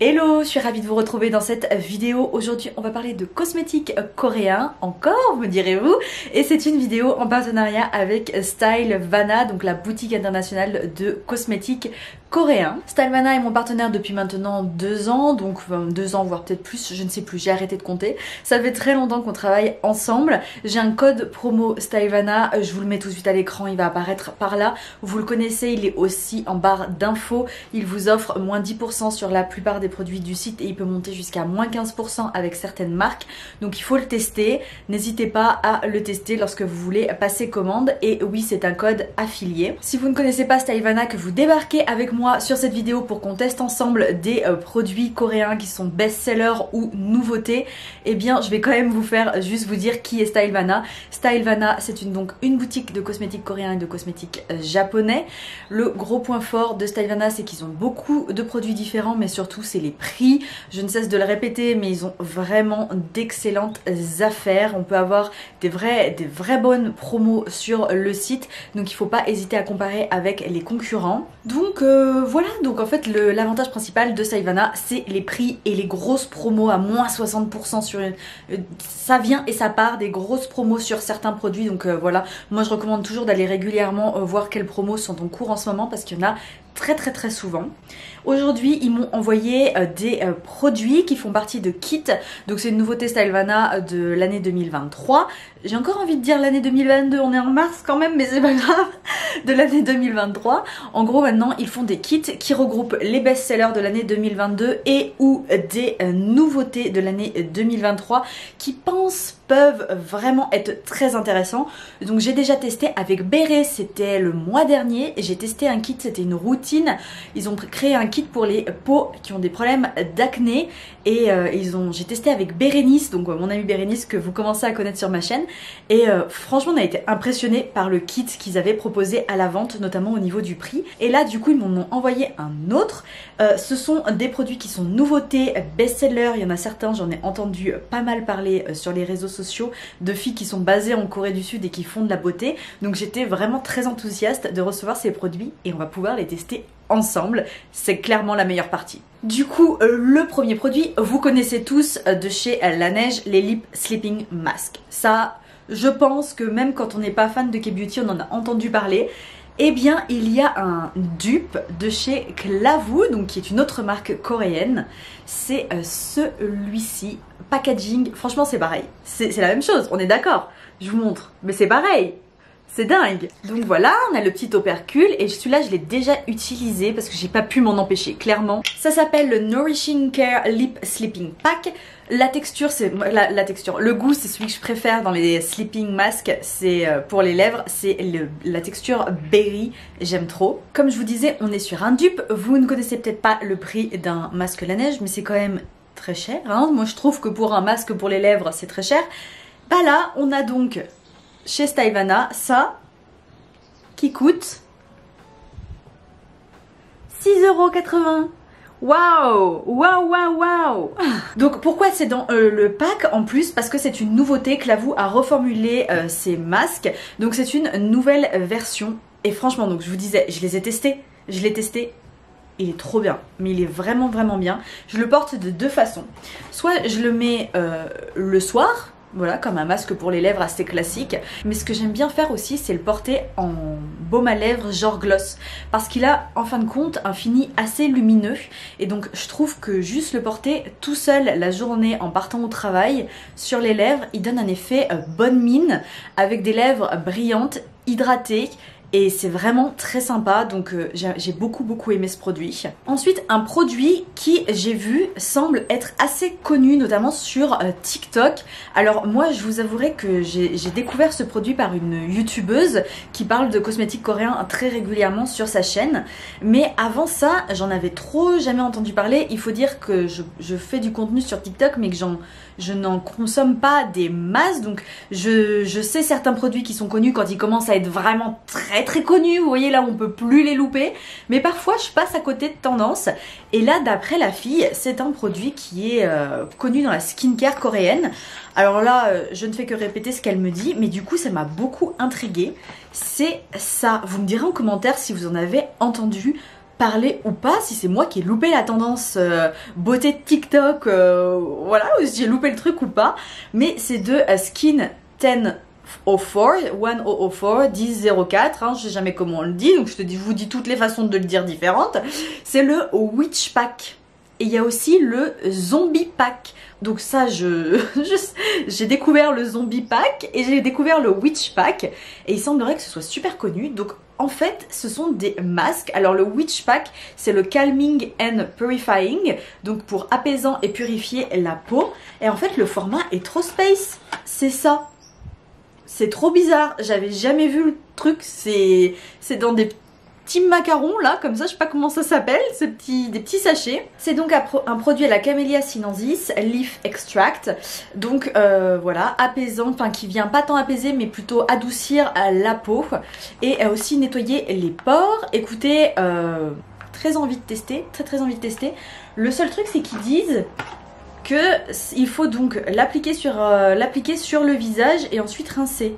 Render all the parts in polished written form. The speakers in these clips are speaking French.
Hello, je suis ravie de vous retrouver dans cette vidéo. Aujourd'hui, on va parler de cosmétiques coréens, encore, me direz-vous. Et c'est une vidéo en partenariat avec Stylevana, donc la boutique internationale de cosmétiques coréens. Stylevana est mon partenaire depuis maintenant 2 ans, donc 2 ans voire peut-être plus, je ne sais plus, j'ai arrêté de compter. Ça fait très longtemps qu'on travaille ensemble. J'ai un code promo Stylevana, je vous le mets tout de suite à l'écran, il va apparaître par là. Vous le connaissez, il est aussi en barre d'infos. Il vous offre moins 10% sur la plupart des produits du site et il peut monter jusqu'à moins 15% avec certaines marques. Donc il faut le tester. N'hésitez pas à le tester lorsque vous voulez passer commande. Et oui, c'est un code affilié. Si vous ne connaissez pas Stylevana, que vous débarquez avec moi sur cette vidéo pour qu'on teste ensemble des produits coréens qui sont best-sellers ou nouveautés, eh bien je vais quand même vous faire juste vous dire qui est Stylevana. Stylevana, c'est donc une boutique de cosmétiques coréens et de cosmétiques japonais. Le gros point fort de Stylevana, c'est qu'ils ont beaucoup de produits différents, mais surtout c'est les prix. Je ne cesse de le répéter, mais ils ont vraiment d'excellentes affaires. On peut avoir des vraies bonnes promos sur le site, donc il ne faut pas hésiter à comparer avec les concurrents. Donc voilà, donc en fait l'avantage principal de Stylevana, c'est les prix et les grosses promos à moins 60% sur ça vient et ça part des grosses promos sur certains produits. Donc voilà, moi je recommande toujours d'aller régulièrement voir quelles promos sont en cours en ce moment, parce qu'il y en a très souvent. Aujourd'hui, ils m'ont envoyé des produits qui font partie de kits. Donc c'est une nouveauté Stylevana de l'année 2023. J'ai encore envie de dire l'année 2022, on est en mars quand même, mais c'est pas grave, de l'année 2023. En gros, maintenant, ils font des kits qui regroupent les best-sellers de l'année 2022 et ou des nouveautés de l'année 2023 qui peuvent vraiment être très intéressants. Donc j'ai déjà testé avec Béré, c'était le mois dernier. J'ai testé un kit, c'était une routine. Ils ont créé un kit pour les peaux qui ont des problèmes d'acné. Et j'ai testé avec Bérénice, donc mon amie Bérénice que vous commencez à connaître sur ma chaîne. Et franchement on a été impressionnés par le kit qu'ils avaient proposé à la vente, notamment au niveau du prix. Et là du coup ils m'en ont envoyé un autre. Ce sont des produits qui sont nouveautés, best-sellers. Il y en a certains, j'en ai entendu pas mal parler sur les réseaux sociaux, de filles qui sont basées en Corée du Sud et qui font de la beauté. Donc j'étais vraiment très enthousiaste de recevoir ces produits et on va pouvoir les tester ensemble. C'est clairement la meilleure partie. Du coup, le premier produit, vous connaissez tous de chez Laneige, les Lip Sleeping Mask. Ça, je pense que même quand on n'est pas fan de K-Beauty, on en a entendu parler. Eh bien, il y a un dupe de chez Klavu, donc qui est une autre marque coréenne. C'est celui-ci. Packaging, franchement c'est pareil. C'est la même chose, on est d'accord. Je vous montre, mais c'est pareil. C'est dingue. Donc voilà, on a le petit opercule et celui-là je l'ai déjà utilisé parce que j'ai pas pu m'en empêcher, clairement. Ça s'appelle le Nourishing Care Lip Sleeping Pack. La texture, c'est la texture. Le goût, c'est celui que je préfère dans les sleeping masks. C'est pour les lèvres, c'est la texture berry. J'aime trop. Comme je vous disais, on est sur un dupe. Vous ne connaissez peut-être pas le prix d'un masque Laneige, mais c'est quand même très cher. Hein. Moi, je trouve que pour un masque pour les lèvres, c'est très cher. Bah là, on a donc chez Stylevana ça qui coûte 6,80 €. Waouh, waouh, waouh, waouh. Donc pourquoi c'est dans le pack en plus? Parce que c'est une nouveauté. Klavu a reformulé ses masques. Donc c'est une nouvelle version. Et franchement, donc je vous disais, je les ai testés. Je l'ai testé. Il est trop bien. Mais il est vraiment bien. Je le porte de 2 façons. Soit je le mets le soir. Voilà, comme un masque pour les lèvres assez classique. Mais ce que j'aime bien faire aussi, c'est le porter en baume à lèvres genre gloss. Parce qu'il a, en fin de compte, un fini assez lumineux. Et donc, je trouve que juste le porter tout seul la journée en partant au travail, sur les lèvres, il donne un effet bonne mine, avec des lèvres brillantes, hydratées. Et c'est vraiment très sympa, donc j'ai beaucoup aimé ce produit. Ensuite, un produit qui, j'ai vu, semble être assez connu, notamment sur TikTok. Alors moi, je vous avouerai que j'ai découvert ce produit par une youtubeuse qui parle de cosmétiques coréens très régulièrement sur sa chaîne. Mais avant ça, j'en avais jamais entendu parler. Il faut dire que je fais du contenu sur TikTok, mais que je n'en consomme pas des masses. Donc je sais certains produits qui sont connus quand ils commencent à être vraiment très connus. Vous voyez là, on peut plus les louper. Mais parfois, je passe à côté de tendance. Et là, d'après la fille, c'est un produit qui est connu dans la skincare coréenne. Alors là, je ne fais que répéter ce qu'elle me dit, mais du coup, ça m'a beaucoup intriguée. C'est ça. Vous me direz en commentaire si vous en avez entendu parler ou pas, si c'est moi qui ai loupé la tendance beauté de TikTok, voilà, j'ai loupé le truc ou pas, mais c'est de Skin 1004, 1004, hein, je sais jamais comment on le dit, donc je vous dis toutes les façons de le dire différentes. C'est le Witch Pack. Et il y a aussi le Zombie Pack. Donc ça, j'ai découvert le Zombie Pack et j'ai découvert le Witch Pack. Et il semblerait que ce soit super connu. Donc en fait, ce sont des masques. Alors le Witch Pack, c'est le Calming and Purifying. Donc pour apaisant et purifier la peau. Et en fait, le format est trop space. C'est ça. C'est trop bizarre. J'avais jamais vu le truc. C'est dans des petits macarons là, comme ça, je sais pas comment ça s'appelle, des petits sachets. C'est donc un produit à la Camellia sinensis, Leaf Extract. Donc voilà, apaisant, enfin qui vient pas tant apaiser mais plutôt adoucir la peau et aussi nettoyer les pores. Écoutez, très envie de tester, très envie de tester. Le seul truc c'est qu'ils disent que il faut donc l'appliquer sur le visage et ensuite rincer.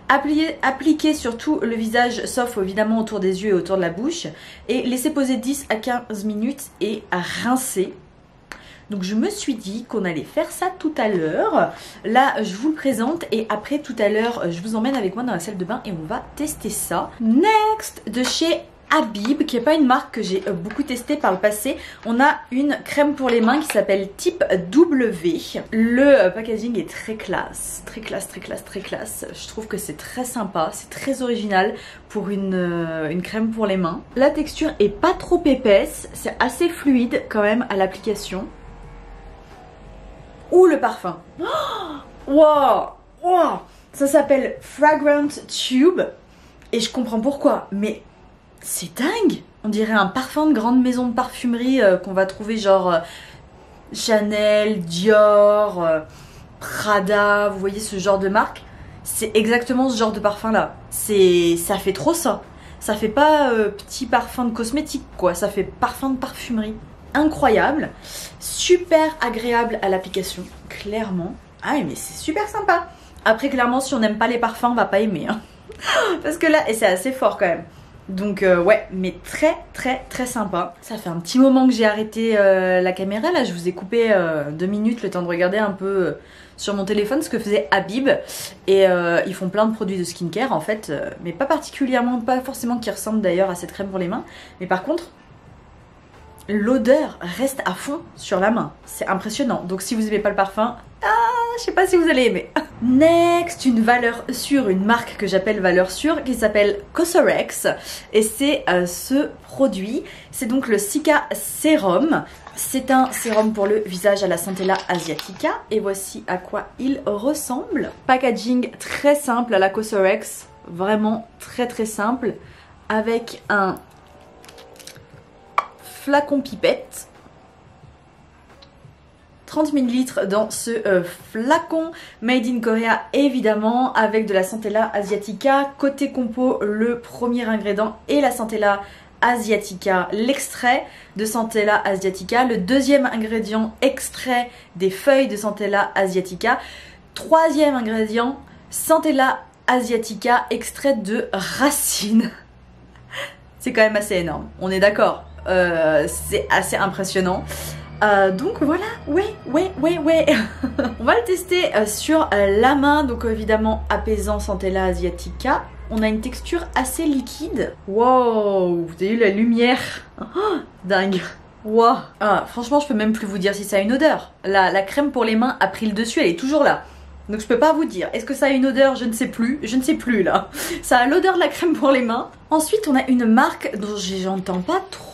Appliquer sur tout le visage, sauf évidemment autour des yeux et autour de la bouche, et laisser poser 10 à 15 minutes et rincer. Donc je me suis dit qu'on allait faire ça tout à l'heure. Là je vous le présente et après tout à l'heure je vous emmène avec moi dans la salle de bain et on va tester ça. Next, de chez Habib, qui n'est pas une marque que j'ai beaucoup testée par le passé. On a une crème pour les mains qui s'appelle Type W. Le packaging est très classe, très classe. Je trouve que c'est très sympa, c'est très original pour une crème pour les mains. La texture est pas trop épaisse, c'est assez fluide quand même à l'application. Ouh, le parfum. Wow, ça s'appelle Fragrant Tube et je comprends pourquoi, mais c'est dingue! On dirait un parfum de grande maison de parfumerie qu'on va trouver genre Chanel, Dior, Prada, vous voyez ce genre de marque? C'est exactement ce genre de parfum là. Ça fait trop ça. Ça fait pas petit parfum de cosmétique quoi, ça fait parfum de parfumerie. Incroyable, super agréable à l'application, clairement. Ah mais c'est super sympa. Après clairement si on n'aime pas les parfums on va pas aimer hein. Parce que là, et c'est assez fort quand même. Donc ouais, mais très sympa. Ça fait un petit moment que j'ai arrêté la caméra. Là je vous ai coupé 2 minutes le temps de regarder un peu sur mon téléphone ce que faisait Habib. Et ils font plein de produits de skincare en fait, mais pas particulièrement, pas forcément qui ressemblent d'ailleurs à cette crème pour les mains. Mais par contre, l'odeur reste à fond sur la main. C'est impressionnant. Donc si vous aimez pas le parfum, je sais pas si vous allez aimer. Next, une valeur sûre, une marque que j'appelle valeur sûre qui s'appelle Cosrx. Et c'est ce produit. C'est donc le Cica Serum. C'est un sérum pour le visage à la Centella asiatica. Et voici à quoi il ressemble. Packaging très simple à la Cosrx. Vraiment très simple. Avec un flacon pipette. 30 ml dans ce flacon made in Korea évidemment, avec de la Centella asiatica. Côté compo, le premier ingrédient est la Centella asiatica, l'extrait de Centella asiatica. Le deuxième ingrédient, extrait des feuilles de Centella asiatica. Troisième ingrédient, Centella asiatica, extrait de racines. C'est quand même assez énorme, on est d'accord. C'est assez impressionnant. Donc voilà, ouais. On va le tester sur la main. Donc évidemment apaisant Centella asiatica. On a une texture assez liquide. Wow, vous avez vu la lumière? Dingue. Wow. Franchement je peux même plus vous dire si ça a une odeur. La crème pour les mains a pris le dessus, elle est toujours là. Donc je peux pas vous dire. Est-ce que ça a une odeur? Je ne sais plus là. Ça a l'odeur de la crème pour les mains. Ensuite on a une marque dont j'entends pas trop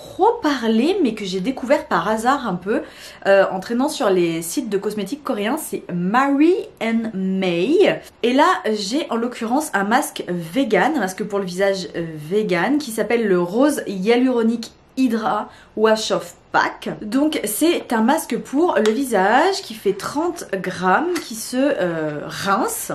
parler mais que j'ai découvert par hasard un peu en traînant sur les sites de cosmétiques coréens. C'est Mary and May et là j'ai en l'occurrence un masque vegan, un masque pour le visage vegan qui s'appelle le Rose Hyaluronic Hydra Wash Off Pack. Donc c'est un masque pour le visage qui fait 30 grammes qui se rince.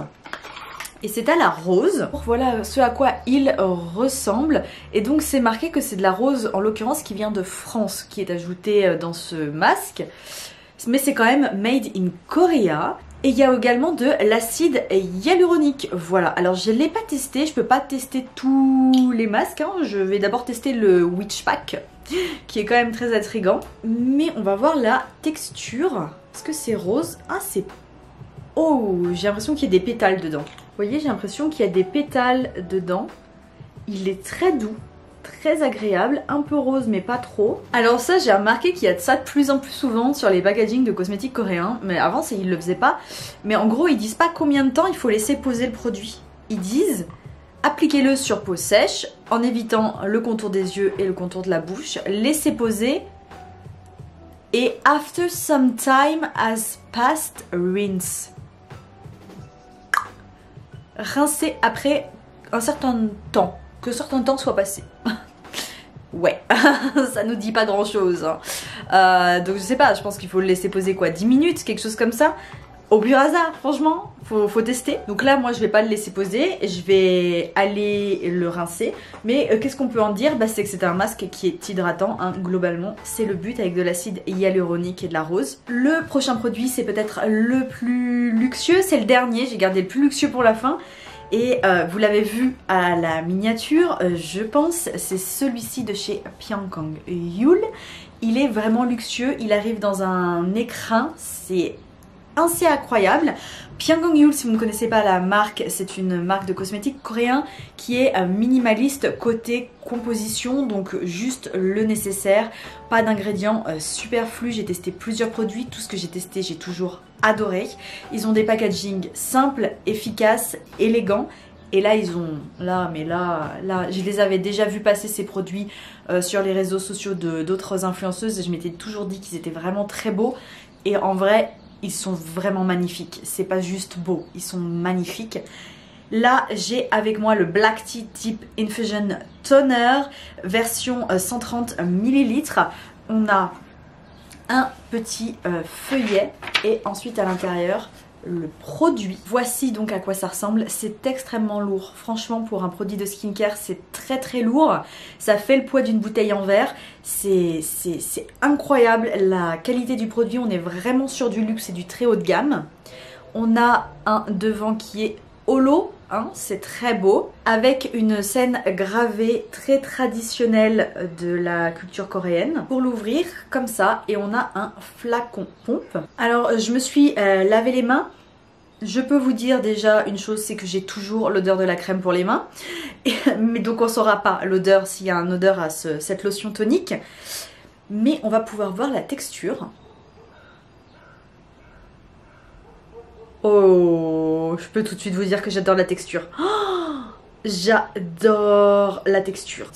Et c'est à la rose. Voilà ce à quoi il ressemble. Et donc c'est marqué que c'est de la rose, en l'occurrence qui vient de France, qui est ajoutée dans ce masque. Mais c'est quand même made in Korea. Et il y a également de l'acide hyaluronique. Voilà, alors je ne l'ai pas testé, je peux pas tester tous les masques. Hein. Je vais d'abord tester le Witch Pack. qui est quand même très intriguant. Mais on va voir la texture. Est-ce que c'est rose? Ah, c'est... Oh, j'ai l'impression qu'il y a des pétales dedans. Vous voyez, j'ai l'impression qu'il y a des pétales dedans. Il est très doux, très agréable, un peu rose mais pas trop. Alors ça, j'ai remarqué qu'il y a de ça de plus en plus souvent sur les packagings de cosmétiques coréens. Mais avant, ils le faisaient pas. Mais en gros, ils disent pas combien de temps il faut laisser poser le produit. Ils disent... Appliquez-le sur peau sèche en évitant le contour des yeux et le contour de la bouche. Laissez poser et after some time has passed, rinse. Rincez après un certain temps, que certain temps soit passé. Ouais, ça nous dit pas grand chose. Donc je sais pas, je pense qu'il faut le laisser poser quoi, 10 minutes, quelque chose comme ça. Au pur hasard, franchement, faut tester. Donc là, moi, je vais pas le laisser poser, je vais aller le rincer. Mais qu'est-ce qu'on peut en dire? C'est que c'est un masque qui est hydratant, hein, globalement. C'est le but avec de l'acide hyaluronique et de la rose. Le prochain produit, c'est peut-être le plus luxueux. C'est le dernier, j'ai gardé le plus luxueux pour la fin. Et vous l'avez vu à la miniature, je pense, c'est celui-ci de chez Pyangkang Yul. Il est vraiment luxueux, il arrive dans un écrin, c'est... assez incroyable. Pyangkang Yul, si vous ne connaissez pas la marque, c'est une marque de cosmétiques coréen qui est minimaliste côté composition, donc juste le nécessaire, pas d'ingrédients superflus. J'ai testé plusieurs produits, tout ce que j'ai testé j'ai toujours adoré. Ils ont des packaging simples, efficaces, élégants. Et là ils ont, là je les avais déjà vu passer ces produits sur les réseaux sociaux d'autres influenceuses et je m'étais toujours dit qu'ils étaient vraiment très beaux. Et en vrai, ils sont vraiment magnifiques, c'est pas juste beau, ils sont magnifiques. Là, j'ai avec moi le Black Tea Deep Infusion Toner, version 130 ml. On a un petit feuillet et ensuite à l'intérieur, le produit. Voici donc à quoi ça ressemble. C'est extrêmement lourd. Franchement, pour un produit de skincare, c'est très lourd. Ça fait le poids d'une bouteille en verre. C'est incroyable la qualité du produit. On est vraiment sur du luxe et du très haut de gamme. On a un devant qui est holo, hein, c'est très beau, avec une scène gravée très traditionnelle de la culture coréenne. Pour l'ouvrir comme ça, et on a un flacon pompe. Alors je me suis lavé les mains. Je peux vous dire déjà une chose, c'est que j'ai toujours l'odeur de la crème pour les mains. Mais donc on ne saura pas l'odeur s'il y a une odeur à cette lotion tonique. Mais on va pouvoir voir la texture. Oh, je peux tout de suite vous dire que j'adore la texture. Oh, j'adore la texture.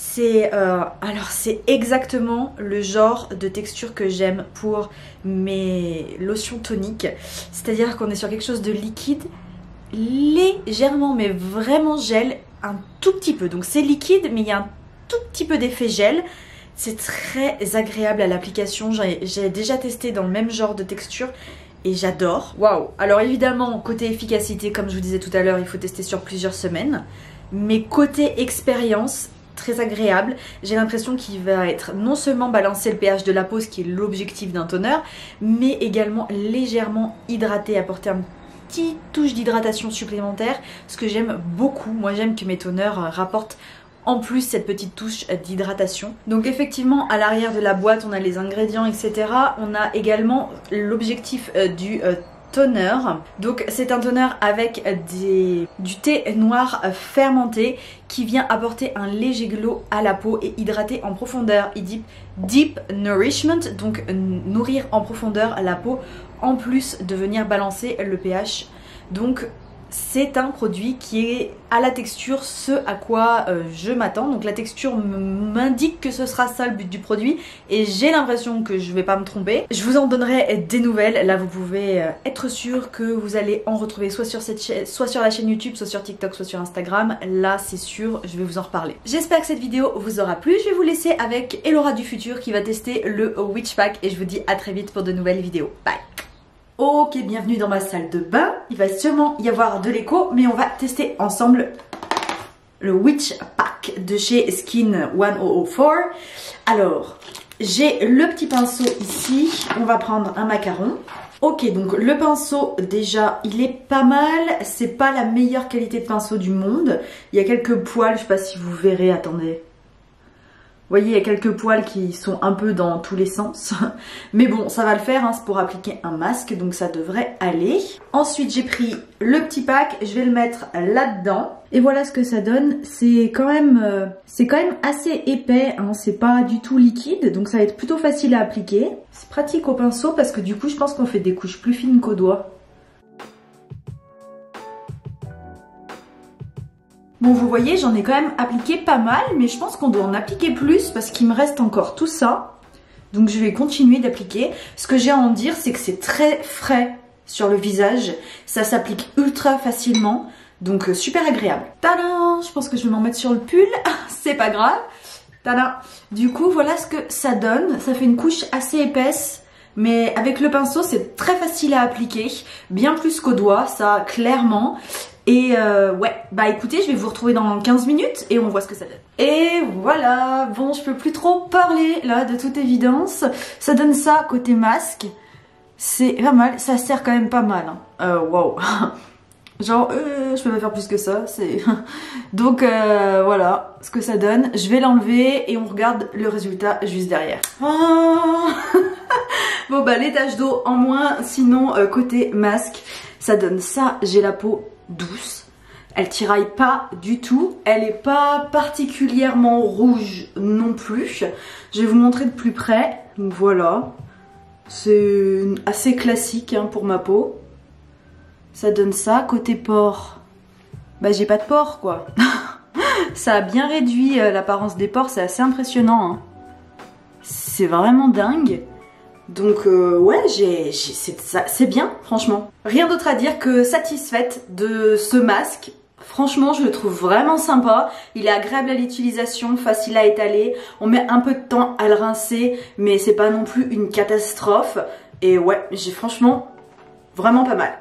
Alors c'est exactement le genre de texture que j'aime pour mes lotions toniques. C'est-à-dire qu'on est sur quelque chose de liquide, légèrement, mais vraiment gel, un tout petit peu. Donc c'est liquide, mais il y a un tout petit peu d'effet gel. C'est très agréable à l'application. J'ai déjà testé dans le même genre de texture. Et j'adore. Waouh! Alors évidemment, côté efficacité, comme je vous disais tout à l'heure, il faut tester sur plusieurs semaines. Mais côté expérience, très agréable. J'ai l'impression qu'il va être non seulement balancer le pH de la peau, ce qui est l'objectif d'un toner, mais également légèrement hydraté, apporter une petite touche d'hydratation supplémentaire, ce que j'aime beaucoup. Moi j'aime que mes toners rapportent en plus cette petite touche d'hydratation. Donc effectivement à l'arrière de la boîte on a les ingrédients etc. On a également l'objectif du toner. Donc c'est un toner avec du thé noir fermenté qui vient apporter un léger glow à la peau et hydrater en profondeur. Il dit deep nourishment, donc nourrir en profondeur la peau en plus de venir balancer le pH. Donc c'est un produit qui est à la texture ce à quoi je m'attends. Donc la texture m'indique que ce sera ça le but du produit et j'ai l'impression que je vais pas me tromper. Je vous en donnerai des nouvelles. Là vous pouvez être sûr que vous allez en retrouver soit sur cette chaîne, soit sur la chaîne YouTube, soit sur TikTok, soit sur Instagram. Là c'est sûr, je vais vous en reparler. J'espère que cette vidéo vous aura plu. Je vais vous laisser avec Elora du futur qui va tester le Witch Pack et je vous dis à très vite pour de nouvelles vidéos. Bye! Ok, bienvenue dans ma salle de bain. Il va sûrement y avoir de l'écho, mais on va tester ensemble le Witch Pack de chez Skin 1004. Alors, j'ai le petit pinceau ici. On va prendre un macaron. Ok, donc le pinceau, déjà, il est pas mal. C'est pas la meilleure qualité de pinceau du monde. Il y a quelques poils, je sais pas si vous verrez, attendez. voyez, il y a quelques poils qui sont un peu dans tous les sens. Mais bon, ça va le faire, hein, c'est pour appliquer un masque, donc ça devrait aller. Ensuite, j'ai pris le petit pack, je vais le mettre là-dedans. Et voilà ce que ça donne. C'est quand même assez épais, hein, c'est pas du tout liquide, donc ça va être plutôt facile à appliquer. C'est pratique au pinceau parce que du coup, je pense qu'on fait des couches plus fines qu'au doigt. Bon, vous voyez, j'en ai quand même appliqué pas mal, mais je pense qu'on doit en appliquer plus parce qu'il me reste encore tout ça. Donc je vais continuer d'appliquer. Ce que j'ai à en dire, c'est que c'est très frais sur le visage. Ça s'applique ultra facilement, donc super agréable. Tadam! Je pense que je vais m'en mettre sur le pull, c'est pas grave. Tadam! Du coup, voilà ce que ça donne. Ça fait une couche assez épaisse. Mais avec le pinceau, c'est très facile à appliquer. Bien plus qu'au doigt, ça, clairement. Et ouais, bah écoutez, je vais vous retrouver dans 15 minutes et on voit ce que ça donne. Et voilà, bon, je peux plus trop parler là, de toute évidence. Ça donne ça côté masque. C'est pas mal, ça sert quand même pas mal. Hein. Wow. Genre, je peux pas faire plus que ça. Donc voilà ce que ça donne. Je vais l'enlever et on regarde le résultat juste derrière. Oh bon bah les taches d'eau en moins, sinon côté masque, ça donne ça. J'ai la peau douce, elle tiraille pas du tout, elle est pas particulièrement rouge non plus. Je vais vous montrer de plus près. Donc voilà, c'est assez classique hein, pour ma peau. Ça donne ça. Côté pores, bah j'ai pas de pores quoi. Ça a bien réduit l'apparence des pores, c'est assez impressionnant hein. C'est vraiment dingue. Donc ouais, c'est bien, franchement. Rien d'autre à dire que satisfaite de ce masque. Franchement, je le trouve vraiment sympa. Il est agréable à l'utilisation, facile à étaler. On met un peu de temps à le rincer, mais c'est pas non plus une catastrophe. Et ouais, j'ai franchement vraiment pas mal.